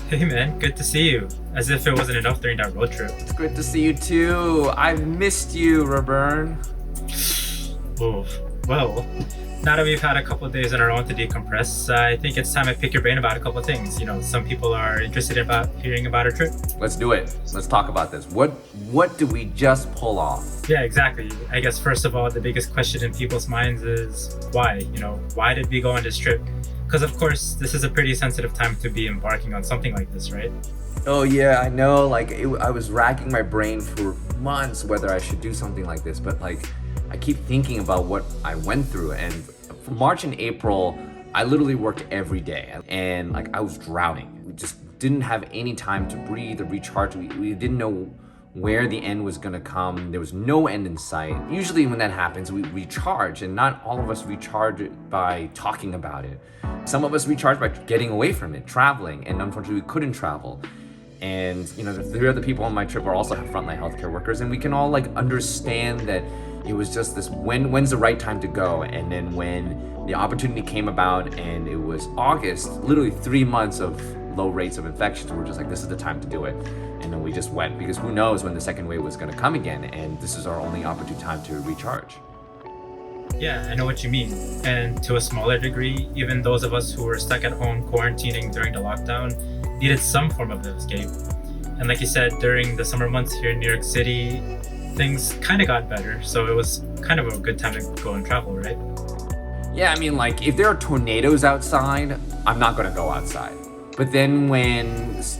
Hey man, good to see you. As if it wasn't enough during that road trip. It's good to see you too. I've missed you, Roburn. Oh, well, now that we've had a couple of days on our own to decompress, I think it's time I pick your brain about a couple of things. You know, some people are interested about hearing about our trip. Let's do it. Let's talk about this. What did we just pull off? Yeah, exactly. I guess first of all, the biggest question in people's minds is why? You know, why did we go on this trip? Because of course, this is a pretty sensitive time to be embarking on something like this, right? Oh yeah, I know. I was racking my brain for months whether I should do something like this, but I keep thinking about what I went through, and for March and April, I literally worked every day, and I was drowning. We just didn't have any time to breathe or recharge. We didn't know where the end was gonna come. There was no end in sight. Usually when that happens, we recharge, and not all of us recharge by talking about it. Some of us recharge by getting away from it, traveling, and unfortunately we couldn't travel. And you know, the three other people on my trip are also frontline healthcare workers, and we can all understand that it was just this when's the right time to go. And then when the opportunity came about and it was August, literally 3 months of low rates of infections, we're just like, this is the time to do it. And then we just went, because who knows when the second wave was going to come again, and this is our only opportune time to recharge. Yeah, I know what you mean. And to a smaller degree, even those of us who were stuck at home quarantining during the lockdown needed some form of escape. And like you said, during the summer months here in New York City, things kind of got better. So it was kind of a good time to go and travel, right? Yeah, I mean, if there are tornadoes outside, I'm not going to go outside. But then when it's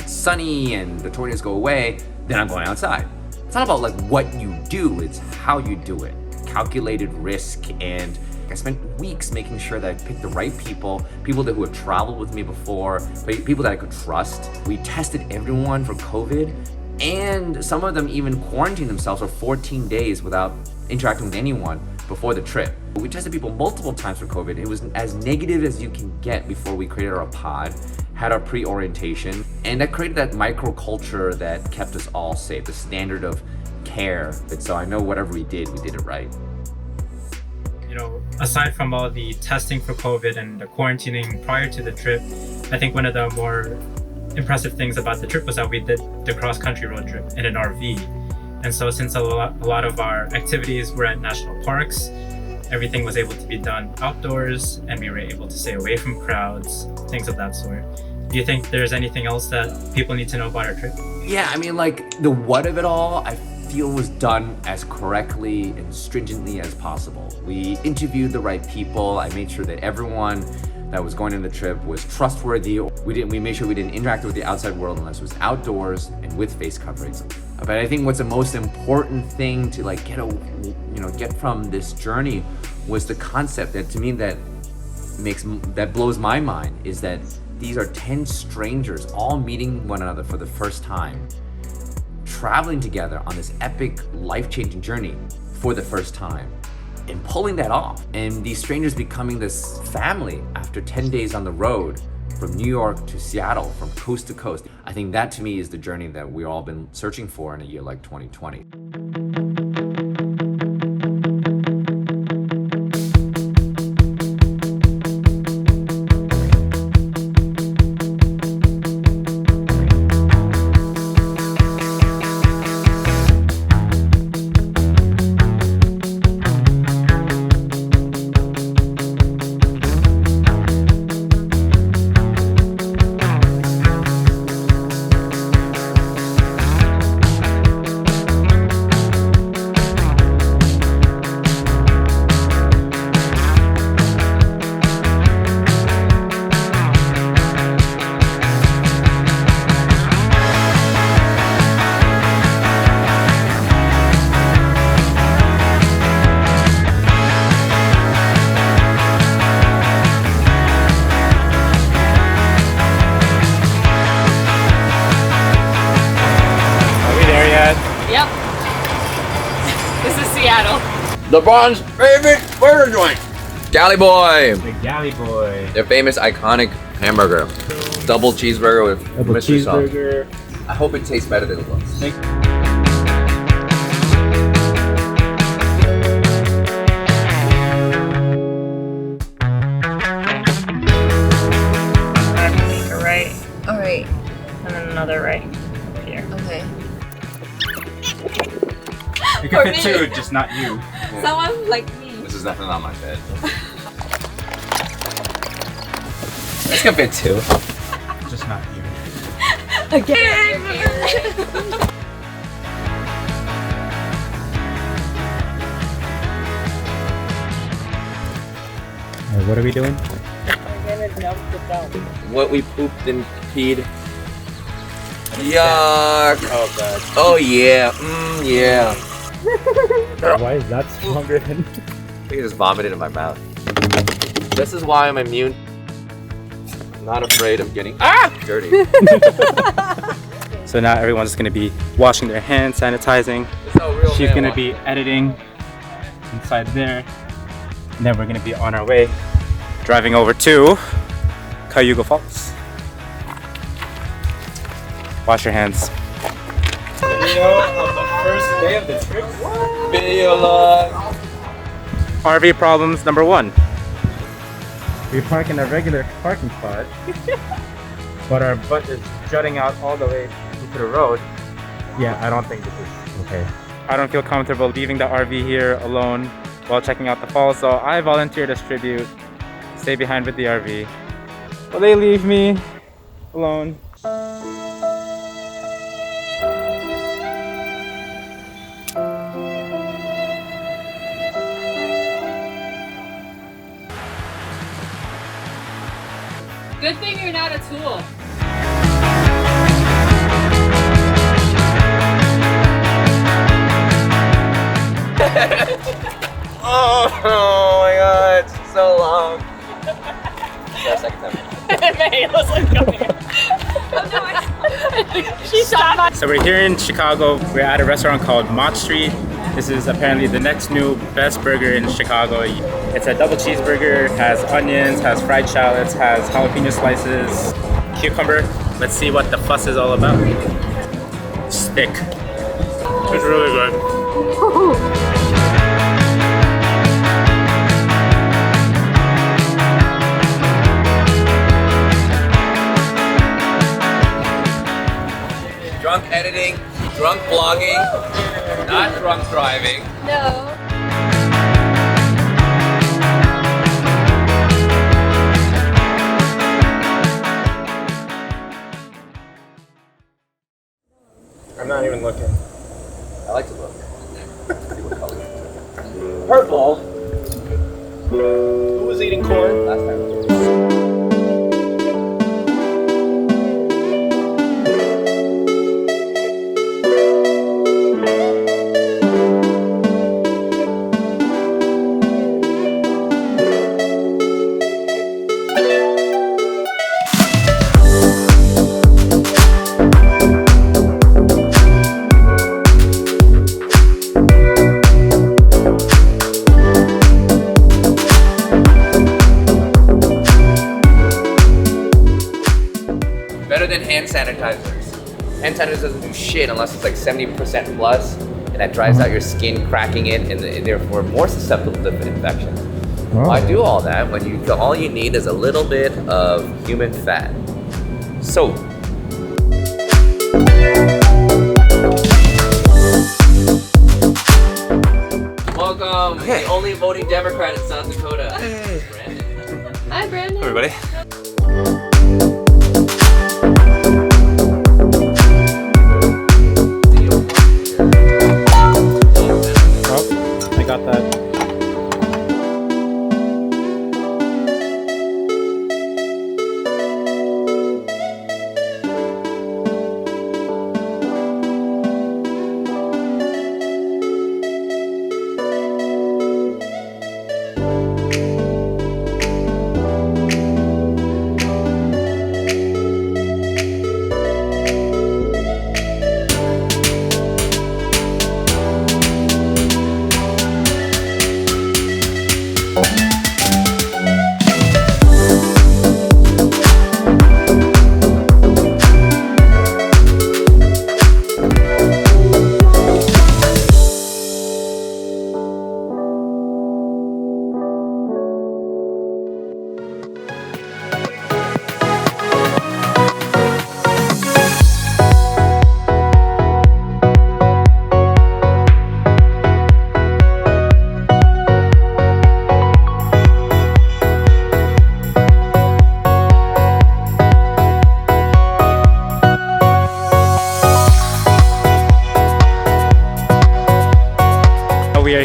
sunny and the tornadoes go away, then I'm going outside. It's not about what you do, it's how you do it. Calculated risk, and I spent weeks making sure that I picked the right people who had traveled with me before, people that I could trust. We tested everyone for COVID, and some of them even quarantined themselves for 14 days without interacting with anyone before the trip. We tested people multiple times for COVID. It was as negative as you can get before we created our pod, had our pre-orientation, and that created that microculture that kept us all safe, the standard of care. So I know whatever we did it right. You know, aside from all the testing for COVID and the quarantining prior to the trip, I think one of the more impressive things about the trip was that we did the cross-country road trip in an RV. And so since a lot of our activities were at national parks, everything was able to be done outdoors, and we were able to stay away from crowds, things of that sort. Do you think there's anything else that people need to know about our trip? Yeah, I mean, the what of it all, I feel was done as correctly and stringently as possible. We interviewed the right people. I made sure that everyone that was going on the trip was trustworthy. We made sure we didn't interact with the outside world unless it was outdoors and with face coverings. But I think what's the most important thing to get from this journey was the concept that, to me, that blows my mind, is that these are 10 strangers all meeting one another for the first time, traveling together on this epic, life-changing journey for the first time, and pulling that off. And these strangers becoming this family after 10 days on the road, from New York to Seattle, from coast to coast. I think that, to me, is the journey that we've all been searching for in a year like 2020. Yep. This is Seattle. LeBron's favorite burger joint. Galley Boy. The Galley Boy. Their famous iconic hamburger. Double cheeseburger with Mr. Sauce. I hope it tastes better than it looks. All right. For fit me. too, just not you. Someone like me. This is definitely not my bed. This can fit too. Just not you. Again. What are we doing? What we pooped and peed. Yuck. Oh god. Oh yeah. Yeah. Why is that stronger than... I think I just vomited in my mouth. This is why I'm immune. Not afraid of getting dirty. So now everyone's gonna be washing their hands, sanitizing. She's gonna be editing inside there. And then we're gonna be on our way, driving over to Cayuga Falls. Wash your hands. Video of the first day of the trip. Video log. RV problems number 1. We park in a regular parking spot, but our butt is jutting out all the way into the road. Yeah, I don't think this is okay. I don't feel comfortable leaving the RV here alone while checking out the falls, so I volunteered as tribute. Stay behind with the RV. Will they leave me alone? Good thing you're not a tool. Oh my god, it's so long. Second time. She stopped. So we're here in Chicago. We're at a restaurant called Mott Street. This is apparently the next new best burger in Chicago. It's a double cheeseburger, has onions, has fried shallots, has jalapeno slices, cucumber. Let's see what the fuss is all about. It's thick. It's really good. Drunk editing, drunk vlogging, not drunk driving. No. I'm not even looking. I like to look. See what color. Purple? Who was eating corn? Last time. Better than hand sanitizers. Hand sanitizers doesn't do shit unless it's like 70% plus, and that dries out your skin, cracking it, and therefore more susceptible to infections. Why do all that when all you need is a little bit of human fat? Soap. Welcome, the only voting Democrat in South Dakota. Hey. Brandon. Hi, Brandon. Everybody. Oh, I got that.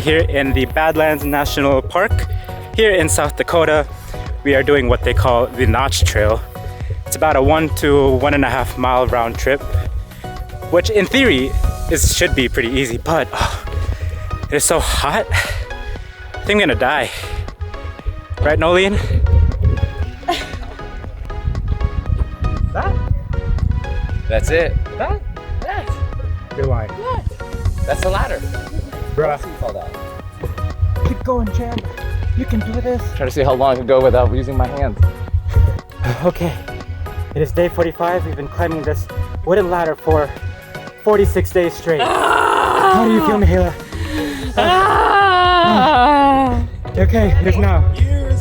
here in the Badlands National Park here in South Dakota. We are doing what they call the Notch Trail. It's about a 1 to 1.5 mile round trip, which in theory should be pretty easy, but it is so hot. I think I'm gonna die. Right, Nolene? That's it. You're lying. That's the ladder. Bruh. All that. Keep going, champ. You can do this. Trying to see how long I can go without using my hands. Okay, it is day 45. We've been climbing this wooden ladder for 46 days straight. How do you feel, Mihaela? Okay, it is now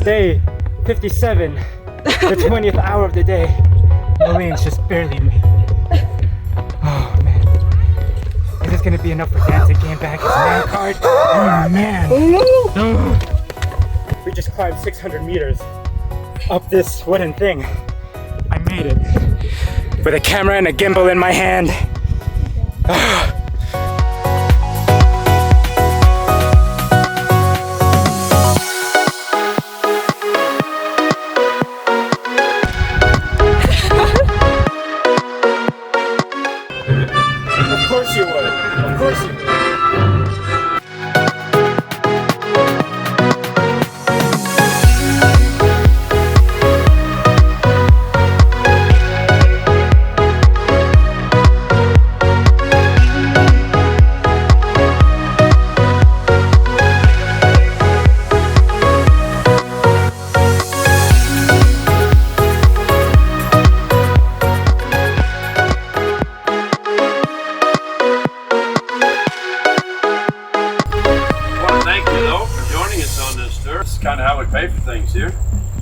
day 57, the 20th hour of the day. Nolene's just barely me. Oh man, is this gonna be enough for Dan to gain back his man card? Oh man. We just climbed 600 meters up this wooden thing. I made it with a camera and a gimbal in my hand. Of course you would. Of course you would. Kind of how we pay for things here.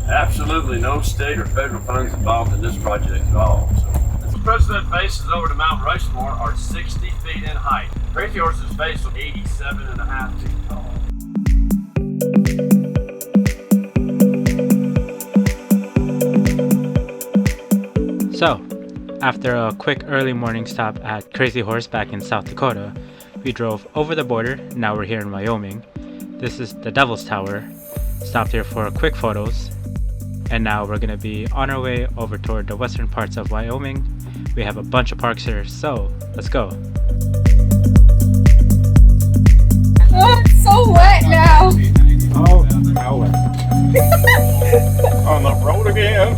Absolutely no state or federal funds involved in this project at all. So, the president faces over to Mount Rushmore are 60 feet in height. Crazy Horse's face was 87.5 feet tall. So, after a quick early morning stop at Crazy Horse back in South Dakota, we drove over the border. Now we're here in Wyoming. This is the Devil's Tower. Stopped here for quick photos, and now we're gonna be on our way over toward the western parts of Wyoming. We have a bunch of parks here, so let's go. Oh, it's so wet now. Oh, how wet. On the road again.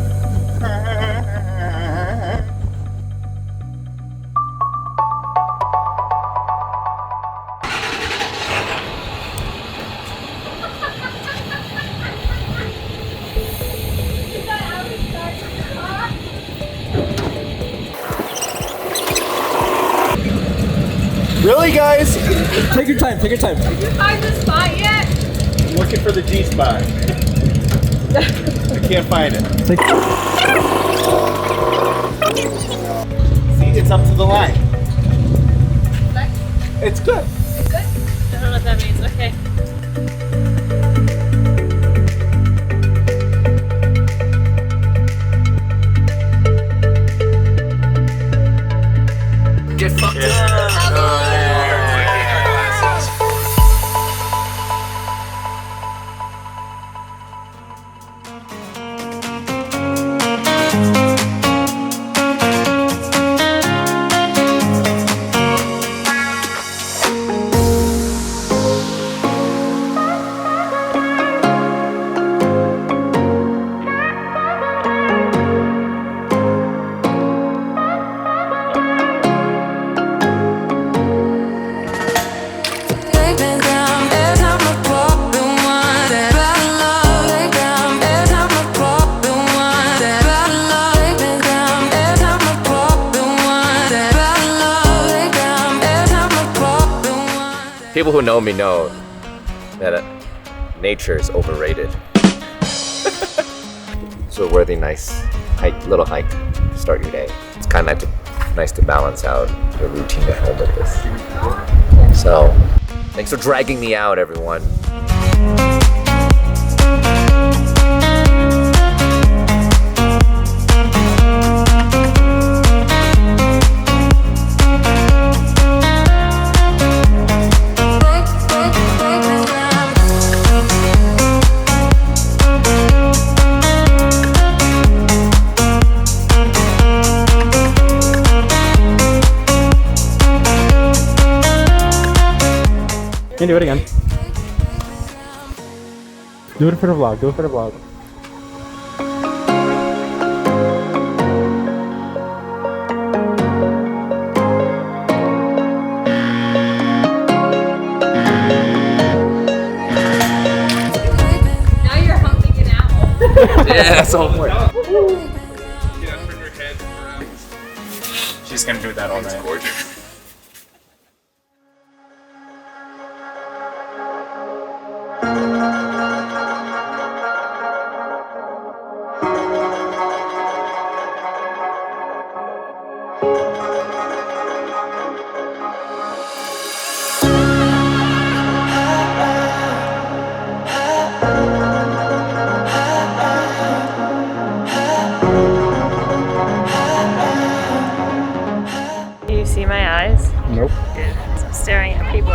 Really, guys? Take your time, take your time. Did you find the spot yet? I'm looking for the G spot. I can't find it. See, it's up to the line. It's good. It's good? I don't know what that means. Okay. Get fucked up. People who know me know that nature is overrated. It's a worthy, nice little hike to start your day. It's kind of nice to balance out the routine at home with this. So, thanks for dragging me out, everyone. can do it again. Do it for the vlog. Do it for the vlog. Now you're humping an owl. Yeah, that's the whole point. She's gonna do that all night. Gorgeous. Do you see my eyes? Nope. Good. I'm staring at people.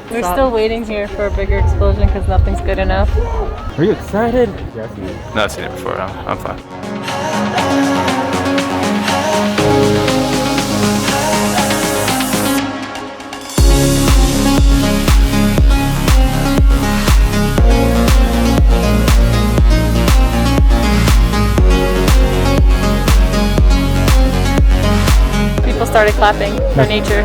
We're still waiting here for a bigger explosion because nothing's good enough. Are you excited? Yes. No, I've seen it before. I'm fine. People started clapping for nature.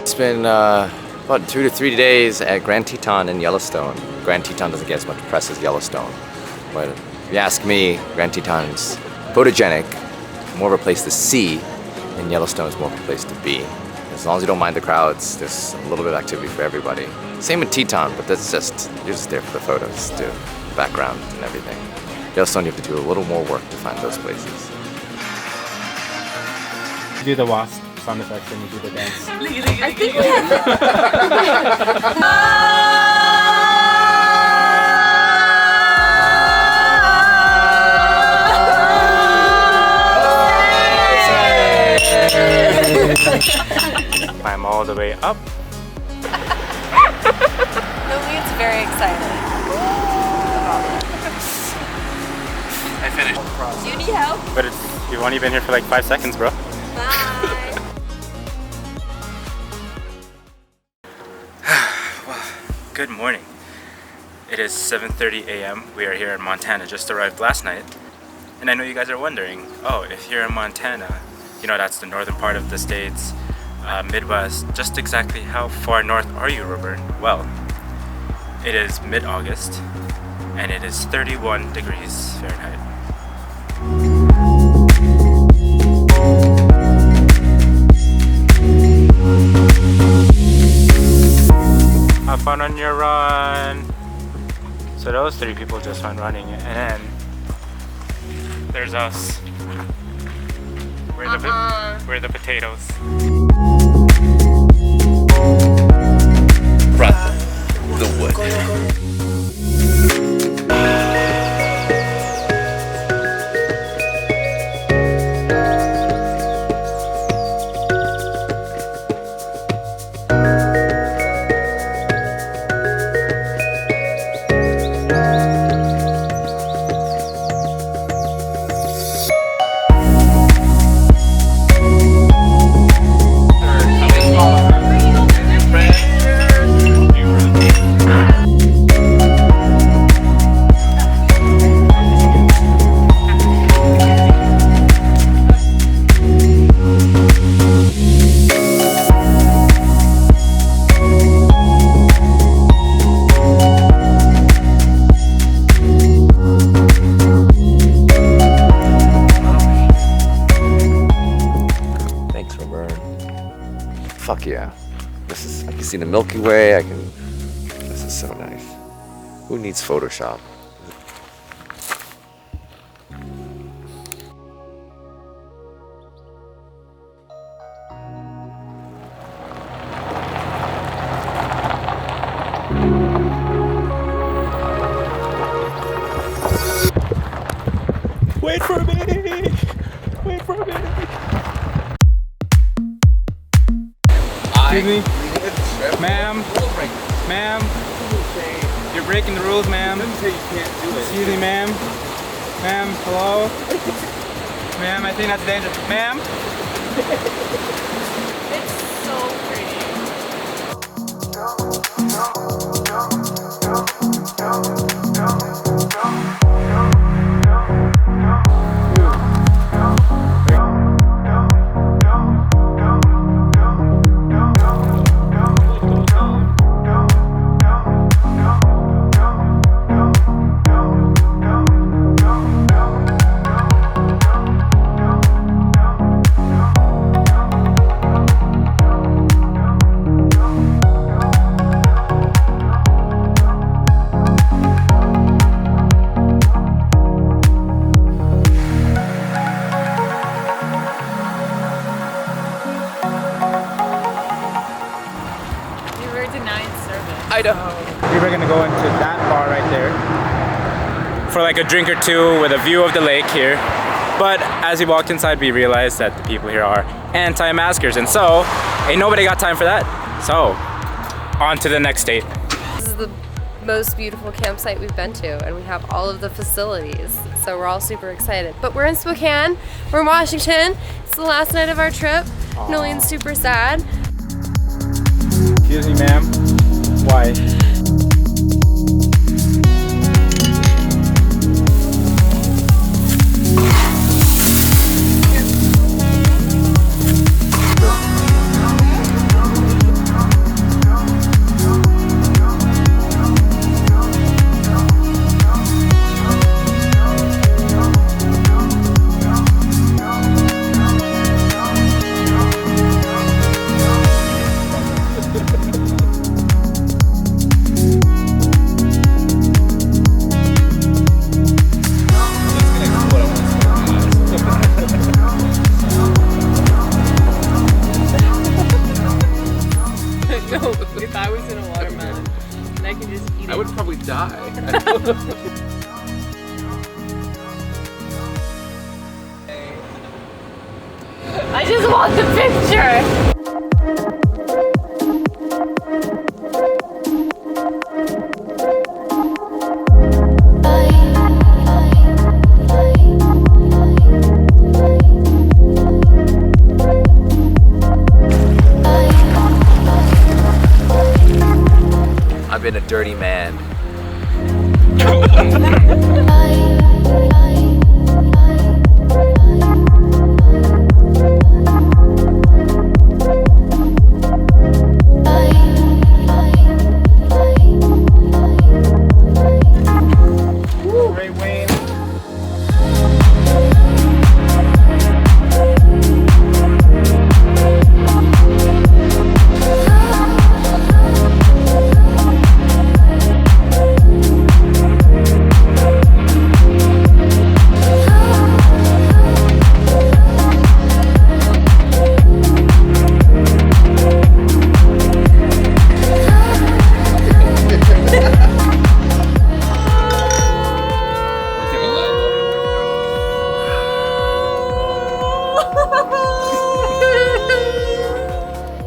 It's been about 2 to 3 days at Grand Teton and Yellowstone. Grand Teton doesn't get as much press as Yellowstone, but if you ask me, Grand Teton's photogenic, more of a place to see, and Yellowstone is more of a place to be. As long as you don't mind the crowds, there's a little bit of activity for everybody. Same with Teton, but that's just, you're just there for the photos too, background and everything. Yellowstone, you have to do a little more work to find those places. You do the wasp sound effects and you do the dance. I think we have. Climb all the way up. Lillian's very excited. I finished. Do you need help? But you've only been here for like 5 seconds, bro. Bye. Good morning. It is 7:30 a.m. We are here in Montana, just arrived last night. And I know you guys are wondering, oh, if you're in Montana, you know that's the northern part of the states, Midwest, just exactly how far north are you, Robert? Well, it is mid-August and it is 31 degrees Fahrenheit. Have fun on your run. So those 3 people just went running, and then there's us. We're the potatoes. Brought the wood. fuck yeah. I can see the Milky Way. This is so nice. Who needs Photoshop? Wait for me! Wait for me! Excuse me? Ma'am? Ma'am? You're breaking the rules, ma'am. Excuse me, ma'am. Ma'am, hello? Ma'am, I think that's dangerous. Ma'am? It's so pretty. We were gonna go into that bar right there for like a drink or two with a view of the lake here. But as we walked inside, we realized that the people here are anti-maskers, and so ain't nobody got time for that. So on to the next date. This is the most beautiful campsite we've been to, and we have all of the facilities, so we're all super excited. But we're in Spokane, we're in Washington. It's the last night of our trip. Nolene's super sad. Excuse me, ma'am. Why? If I was in a watermelon, and I could just eat it. I would probably die. I just want the picture! I've been a dirty man. Great Wayne.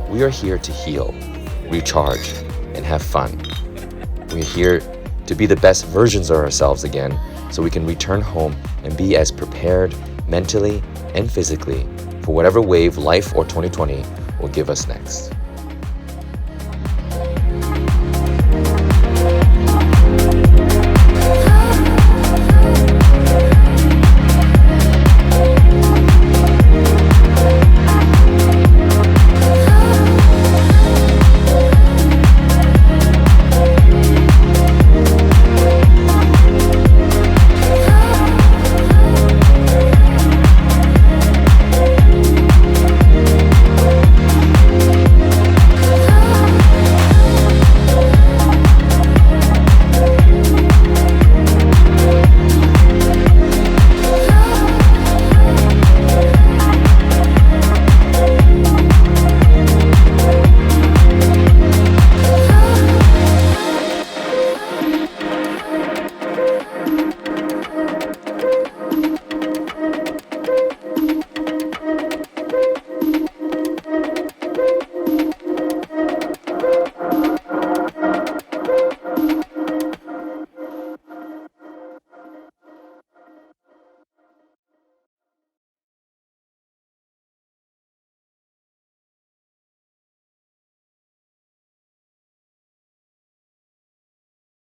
We are here to heal, recharge, and have fun. We're here to be the best versions of ourselves again so we can return home and be as prepared mentally and physically for whatever wave life or 2020 will give us next.